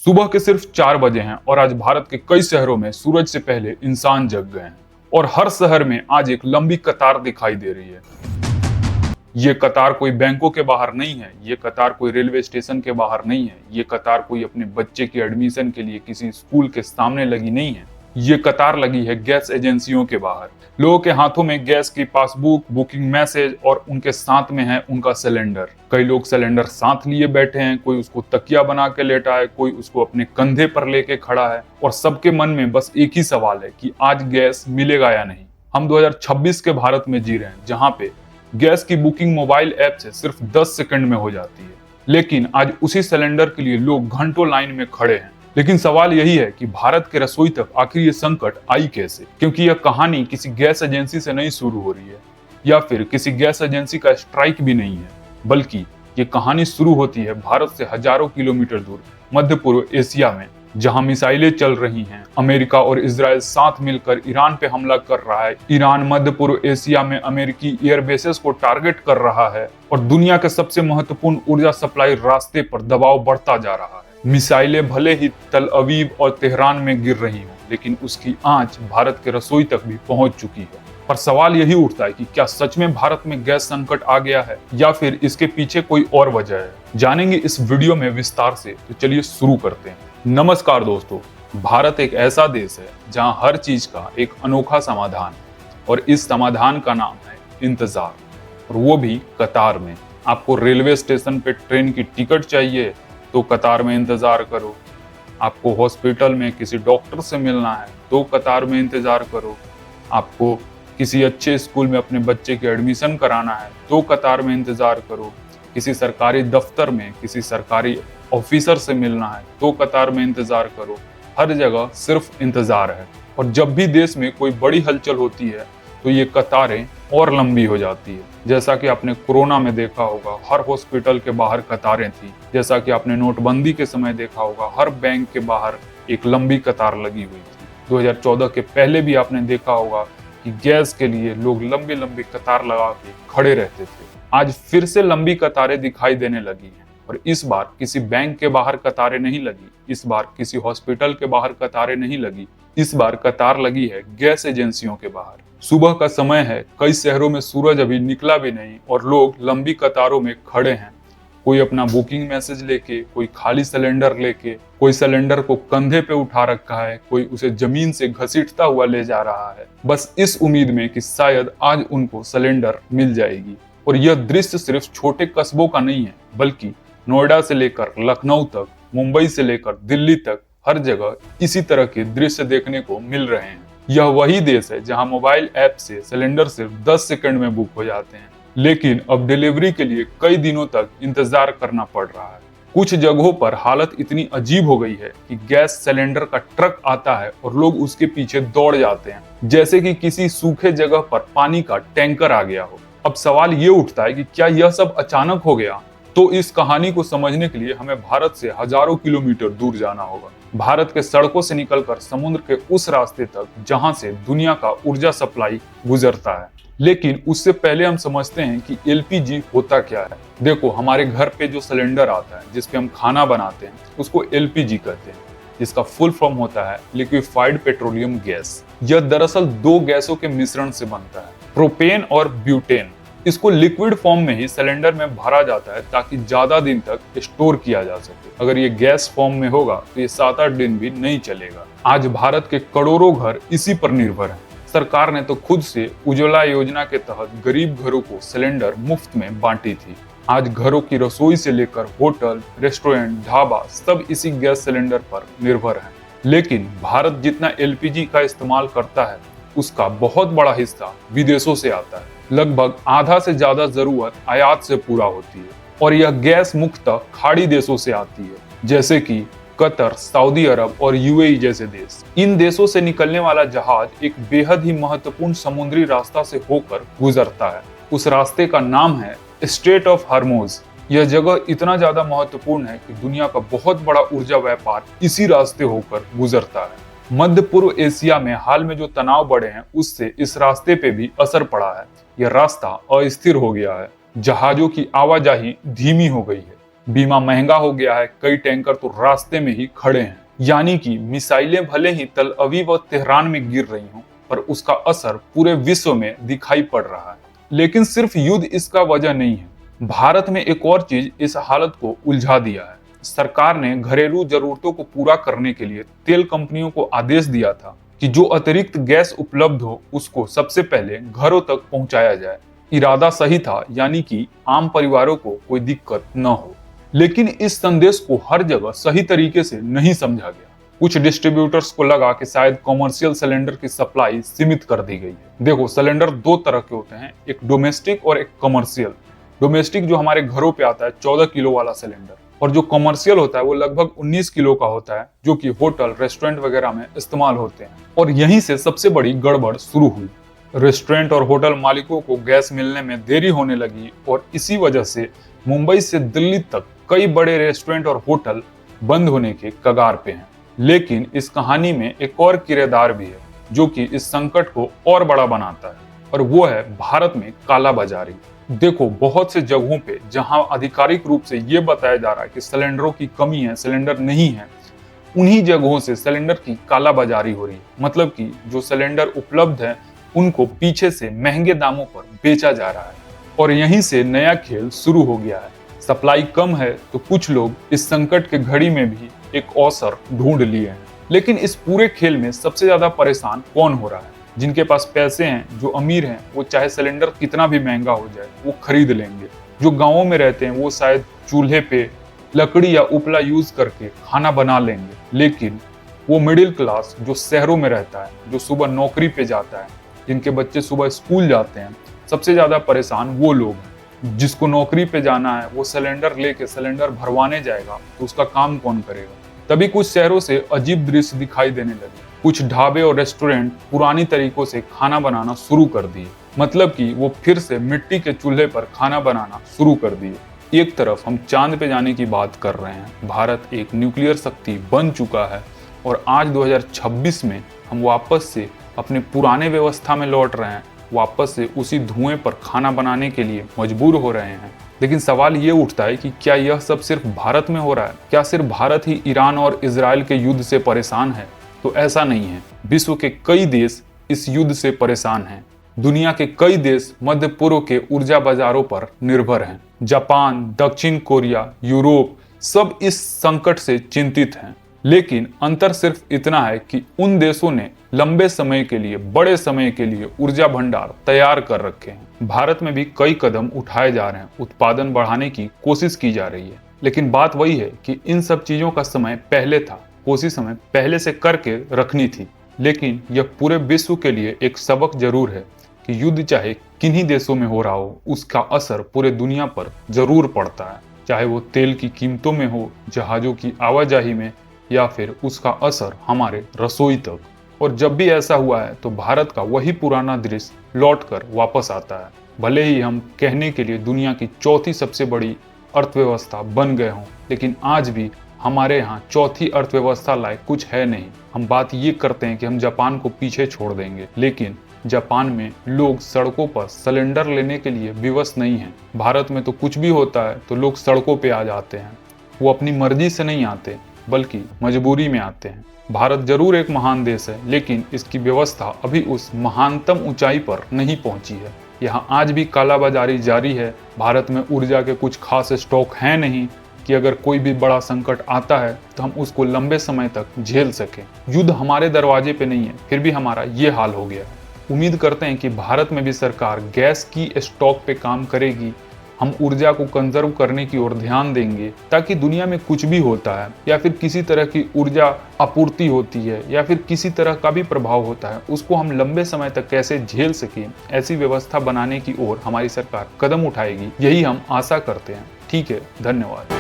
सुबह के सिर्फ 4 बजे हैं और आज भारत के कई शहरों में सूरज से पहले इंसान जग गए हैं और हर शहर में आज एक लंबी कतार दिखाई दे रही है। ये कतार कोई बैंकों के बाहर नहीं है, ये कतार कोई रेलवे स्टेशन के बाहर नहीं है, ये कतार कोई अपने बच्चे के एडमिशन के लिए किसी स्कूल के सामने लगी नहीं है। ये कतार लगी है गैस एजेंसियों के बाहर। लोगों के हाथों में गैस की पासबुक, बुकिंग मैसेज और उनके साथ में है उनका सिलेंडर। कई लोग सिलेंडर साथ लिए बैठे हैं, कोई उसको तकिया बना के लेटा है, कोई उसको अपने कंधे पर लेके खड़ा है और सबके मन में बस एक ही सवाल है कि आज गैस मिलेगा या नहीं। हम 2026 के भारत में जी रहे हैं जहाँ पे गैस की बुकिंग मोबाइल ऐप से सिर्फ 10 सेकंड में हो जाती है, लेकिन आज उसी सिलेंडर के लिए लोग घंटों लाइन में खड़े हैं। लेकिन सवाल यही है कि भारत के रसोई तक आखिर ये संकट आई कैसे? क्योंकि यह कहानी किसी गैस एजेंसी से नहीं शुरू हो रही है या फिर किसी गैस एजेंसी का स्ट्राइक भी नहीं है, बल्कि ये कहानी शुरू होती है भारत से हजारों किलोमीटर दूर मध्य पूर्व एशिया में, जहां मिसाइलें चल रही हैं। अमेरिका और इजराइल साथ मिलकर ईरान पे हमला कर रहा है। ईरान मध्य पूर्व एशिया में अमेरिकी एयरबेसेस को टारगेट कर रहा है और दुनिया के सबसे महत्वपूर्ण ऊर्जा सप्लाई रास्ते पर दबाव बढ़ता जा रहा है। मिसाइलें भले ही तल अवीव और तेहरान में गिर रही हों, लेकिन उसकी आंच भारत के रसोई तक भी पहुंच चुकी है। पर सवाल यही उठता है कि क्या सच में भारत में गैस संकट आ गया है या फिर इसके पीछे कोई और वजह है? जानेंगे इस वीडियो में विस्तार से, तो चलिए शुरू करते हैं। नमस्कार दोस्तों, भारत एक ऐसा देश है जहां हर चीज का एक अनोखा समाधान है और इस समाधान का नाम है इंतजार, और वो भी कतार में। आपको रेलवे स्टेशन पे ट्रेन की टिकट चाहिए तो कतार में इंतजार करो। आपको हॉस्पिटल में किसी डॉक्टर से मिलना है तो कतार में इंतजार करो। आपको किसी अच्छे स्कूल में अपने बच्चे के एडमिशन कराना है तो कतार में इंतजार करो। किसी सरकारी दफ्तर में किसी सरकारी ऑफिसर से मिलना है तो कतार में इंतजार करो। हर जगह सिर्फ इंतजार है, और जब भी देश में कोई बड़ी हलचल होती है तो ये कतारें और लंबी हो जाती है। जैसा कि आपने कोरोना में देखा होगा, हर हॉस्पिटल के बाहर कतारें थी। जैसा कि आपने नोटबंदी के समय देखा होगा, हर बैंक के बाहर एक लंबी कतार लगी हुई थी। 2014 के पहले भी आपने देखा होगा कि गैस के लिए लोग लंबी लंबी कतार लगा के खड़े रहते थे। आज फिर से लंबी कतारें दिखाई देने लगी हैं, और इस बार किसी बैंक के बाहर कतारें नहीं लगी, इस बार किसी हॉस्पिटल के बाहर कतारें नहीं लगी, इस बार कतार लगी है गैस एजेंसियों के बाहर। सुबह का समय है, कई शहरों में सूरज अभी निकला भी नहीं और लोग लंबी कतारों में खड़े हैं। कोई अपना बुकिंग मैसेज लेके, कोई खाली सिलेंडर लेके, कोई सिलेंडर को कंधे पे उठा रखा है, कोई उसे जमीन से घसीटता हुआ ले जा रहा है, बस इस उम्मीद में कि शायद आज उनको सिलेंडर मिल जाएगी। और यह दृश्य सिर्फ छोटे कस्बों का नहीं है, बल्कि नोएडा से लेकर लखनऊ तक, मुंबई से लेकर दिल्ली तक, हर जगह इसी तरह के दृश्य देखने को मिल रहे हैं। यह वही देश है जहां मोबाइल ऐप से सिलेंडर सिर्फ 10 सेकंड में बुक हो जाते हैं, लेकिन अब डिलीवरी के लिए कई दिनों तक इंतजार करना पड़ रहा है। कुछ जगहों पर हालत इतनी अजीब हो गई है कि गैस सिलेंडर का ट्रक आता है और लोग उसके पीछे दौड़ जाते हैं, जैसे कि किसी सूखे जगह पर पानी का टैंकर आ गया हो। अब सवाल ये उठता है कि क्या यह सब अचानक हो गया? तो इस कहानी को समझने के लिए हमें भारत से हजारों किलोमीटर दूर जाना होगा। भारत के सड़कों से निकलकर समुद्र के उस रास्ते तक जहां से दुनिया का ऊर्जा सप्लाई गुजरता है। लेकिन उससे पहले हम समझते हैं कि एलपीजी होता क्या है। देखो, हमारे घर पे जो सिलेंडर आता है जिसपे हम खाना बनाते हैं, उसको एलपीजी कहते हैं, जिसका फुल फॉर्म होता है लिक्विफाइड पेट्रोलियम गैस। यह दरअसल दो गैसों के मिश्रण से बनता है, प्रोपेन और ब्यूटेन। इसको लिक्विड फॉर्म में ही सिलेंडर में भरा जाता है ताकि ज्यादा दिन तक स्टोर किया जा सके। अगर ये गैस फॉर्म में होगा तो ये 7-8 दिन भी नहीं चलेगा। आज भारत के करोड़ों घर इसी पर निर्भर हैं। सरकार ने तो खुद से उज्ज्वला योजना के तहत गरीब घरों को सिलेंडर मुफ्त में बांटी थी। आज घरों की रसोई से लेकर होटल, रेस्टोरेंट, ढाबा सब इसी गैस सिलेंडर पर निर्भर हैं। लेकिन भारत जितना एलपीजी का इस्तेमाल करता है, उसका बहुत बड़ा हिस्सा विदेशों से आता है। लगभग आधा से ज्यादा जरूरत आयात से पूरा होती है, और यह गैस मुख्यतः खाड़ी देशों से आती है, जैसे कि कतर, सऊदी अरब और यूएई जैसे देश। इन देशों से निकलने वाला जहाज एक बेहद ही महत्वपूर्ण समुद्री रास्ता से होकर गुजरता है। उस रास्ते का नाम है स्ट्रेट ऑफ हॉर्मुज़। यह जगह इतना ज्यादा महत्वपूर्ण है कि दुनिया का बहुत बड़ा ऊर्जा व्यापार इसी रास्ते होकर गुजरता है। मध्य पूर्व एशिया में हाल में जो तनाव बढ़े हैं, उससे इस रास्ते पे भी असर पड़ा है। यह रास्ता अस्थिर हो गया है, जहाजों की आवाजाही धीमी हो गई है। बीमा महंगा हो गया है, कई टैंकर तो रास्ते में ही खड़े हैं। यानी कि मिसाइलें भले ही तल अवीव और तेहरान में गिर रही हों, पर उसका असर पूरे विश्व में दिखाई पड़ रहा है। लेकिन सिर्फ युद्ध इसका वजह नहीं है। भारत में एक और चीज इस हालत को उलझा दिया है। सरकार ने घरेलू जरूरतों को पूरा करने के लिए तेल कंपनियों को आदेश दिया था कि जो अतिरिक्त गैस उपलब्ध हो उसको सबसे पहले घरों तक पहुंचाया जाए। इरादा सही था, यानी कि आम परिवारों को कोई दिक्कत न हो। लेकिन इस संदेश को हर जगह सही तरीके से नहीं समझा गया। कुछ डिस्ट्रीब्यूटर्स को लगा कि शायद कॉमर्शियल सिलेंडर की सप्लाई सीमित कर दी गई है। देखो, सिलेंडर दो तरह के होते हैं, एक डोमेस्टिक और एक कमर्शियल। डोमेस्टिक जो हमारे घरों पे आता है 14 किलो वाला सिलेंडर, और जो कमर्शियल होता है वो लगभग 19 किलो का होता है, जो कि होटल रेस्टोरेंट वगैरह में इस्तेमाल होते हैं। और यहीं से सबसे बड़ी गड़बड़ शुरू हुई। रेस्टोरेंट और होटल मालिकों को गैस मिलने में देरी होने लगी और इसी वजह से मुंबई से दिल्ली तक कई बड़े रेस्टोरेंट और होटल बंद होने के कगार पे हैं। लेकिन इस कहानी में एक और किरदार भी है जो कि इस संकट को और बड़ा बनाता है, और वो है भारत में कालाबाजारी। देखो, बहुत से जगहों पे जहां आधिकारिक रूप से ये बताया जा रहा है कि सिलेंडरों की कमी है, सिलेंडर नहीं है, उन्हीं जगहों से सिलेंडर की कालाबाजारी हो रही है। मतलब कि जो सिलेंडर उपलब्ध है उनको पीछे से महंगे दामों पर बेचा जा रहा है, और यहीं से नया खेल शुरू हो गया है। सप्लाई कम है तो कुछ लोग इस संकट के घड़ी में भी एक अवसर ढूंढ लिए हैं। लेकिन इस पूरे खेल में सबसे ज्यादा परेशान कौन हो रहा है? जिनके पास पैसे हैं, जो अमीर हैं, वो चाहे सिलेंडर कितना भी महंगा हो जाए वो खरीद लेंगे। जो गांवों में रहते हैं वो शायद चूल्हे पे लकड़ी या उपला यूज करके खाना बना लेंगे। लेकिन वो मिडिल क्लास जो शहरों में रहता है, जो सुबह नौकरी पे जाता है, जिनके बच्चे सुबह स्कूल जाते हैं, सबसे ज्यादा परेशान वो लोग हैं। जिसको नौकरी पे जाना है वो सिलेंडर लेके सिलेंडर भरवाने जाएगा तो उसका काम कौन करेगा? तभी कुछ शहरों से अजीब दृश्य दिखाई देने लगे। कुछ ढाबे और रेस्टोरेंट पुरानी तरीकों से खाना बनाना शुरू कर दिए। मतलब कि वो फिर से मिट्टी के चूल्हे पर खाना बनाना शुरू कर दिए। एक तरफ हम चांद पे जाने की बात कर रहे हैं, भारत एक न्यूक्लियर शक्ति बन चुका है, और आज 2026 में हम वापस से अपने पुराने व्यवस्था में लौट रहे हैं, वापस से उसी धुएं पर खाना बनाने के लिए मजबूर हो रहे हैं। लेकिन सवाल ये उठता है कि क्या यह सब सिर्फ भारत में हो रहा है? क्या सिर्फ भारत ही ईरान और इजराइल के युद्ध से परेशान है? तो ऐसा नहीं है। विश्व के कई देश इस युद्ध से परेशान हैं। दुनिया के कई देश मध्य पूर्व के ऊर्जा बाजारों पर निर्भर हैं। जापान, दक्षिण कोरिया, यूरोप सब इस संकट से चिंतित हैं। लेकिन अंतर सिर्फ इतना है कि उन देशों ने लंबे समय के लिए, बड़े समय के लिए ऊर्जा भंडार तैयार कर रखे हैं। भारत में भी कई कदम उठाए जा रहे हैं, उत्पादन बढ़ाने की कोशिश की जा रही है। लेकिन बात वही है कि इन सब चीजों का समय पहले था, कोशिश हमें पहले से करके रखनी थी। लेकिन यह पूरे विश्व के लिए एक सबक जरूर है कि युद्ध चाहे किन्हीं देशों में हो रहा हो, उसका असर पूरे दुनिया पर जरूर पड़ता है। चाहे वो तेल की कीमतों में हो, जहाजों की आवाजाही में, या फिर उसका असर हमारे रसोई तक। और जब भी ऐसा हुआ है तो भारत का वही पुराना दृश्य लौटकर वापस आता है। भले ही हम कहने के लिए दुनिया की चौथी सबसे बड़ी अर्थव्यवस्था बन गए हों, लेकिन आज भी हमारे यहाँ चौथी अर्थव्यवस्था लायक कुछ है नहीं। हम बात ये करते हैं कि हम जापान को पीछे छोड़ देंगे, लेकिन जापान में लोग सड़कों पर सिलेंडर लेने के लिए विवश नहीं हैं। भारत में तो कुछ भी होता है तो लोग सड़कों पे आ जाते हैं। वो अपनी मर्जी से नहीं आते, बल्कि मजबूरी में आते हैं। भारत जरूर एक महान देश है, लेकिन इसकी व्यवस्था अभी उस महानतम ऊंचाई पर नहीं पहुंची है। यहाँ आज भी कालाबाजारी जारी है। भारत में ऊर्जा के कुछ खास स्टॉक हैं नहीं कि अगर कोई भी बड़ा संकट आता है तो हम उसको लंबे समय तक झेल सकें। युद्ध हमारे दरवाजे पे नहीं है, फिर भी हमारा ये हाल हो गया है। उम्मीद करते हैं कि भारत में भी सरकार गैस की स्टॉक पे काम करेगी। हम ऊर्जा को कंजर्व करने की ओर ध्यान देंगे, ताकि दुनिया में कुछ भी होता है या फिर किसी तरह की ऊर्जा आपूर्ति होती है या फिर किसी तरह का भी प्रभाव होता है, उसको हम लंबे समय तक कैसे झेल सकें, ऐसी व्यवस्था बनाने की ओर हमारी सरकार कदम उठाएगी, यही हम आशा करते हैं। ठीक है, धन्यवाद।